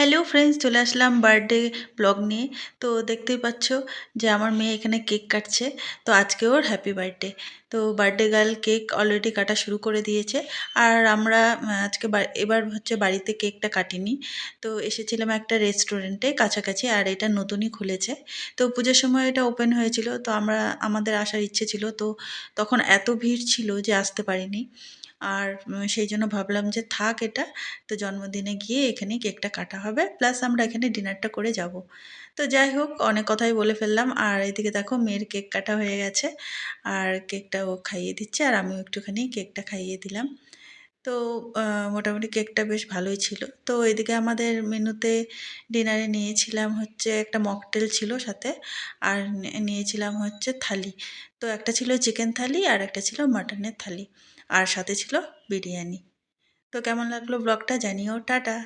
Hello friends, চলে আসলাম birthday blog নিয়ে। তো দেখতেই পাচ্ছ যে আমার মেয়ে এখানে কেক কাটছে। তো আজকে ওর হ্যাপি বার্থডে। তো বার্থডে গার্ল কেক অলরেডি কাটা শুরু করে দিয়েছে। আর আমরা আজকে এবার হচ্ছে বাড়িতে কেকটা কাটিনি। তো এসেছিলাম একটা রেস্টুরেন্টে কাছাকাছি, আর এটা নতুনই খুলেছে। তো পুজোর সময় এটা ওপেন হয়েছিল, তো আমাদের আসার ইচ্ছে ছিল। তো তখন এত ভিড় ছিল যে আসতে পারিনি। আর সেই জন্য ভাবলাম যে থাক এটা। তো জন্মদিনে গিয়ে এখানেই কেকটা কাটা হবে, প্লাস আমরা এখানে ডিনারটা করে যাব। তো যাই হোক, অনেক কথাই বলে ফেললাম। আর এদিকে দেখো মেয়ের কেক কাটা হয়ে গেছে, আর কেকটা ও খাইয়ে দিচ্ছে, আর আমিও একটুখানি কেকটা খাইয়ে দিলাম। তো মোটামুটি কেকটা বেশ ভালোই ছিল। তো এদিকে আমাদের মেনুতে ডিনারে নিয়েছিলাম হচ্ছে একটা মকটেল ছিল সাথে, আর নিয়েছিলাম হচ্ছে থালি। তো একটা ছিল চিকেন থালি আর একটা ছিল মাটনের থালি, আর সাথে ছিল বিরিয়ানি। তো কেমন লাগলো ব্লগটা জানিও। টাটা।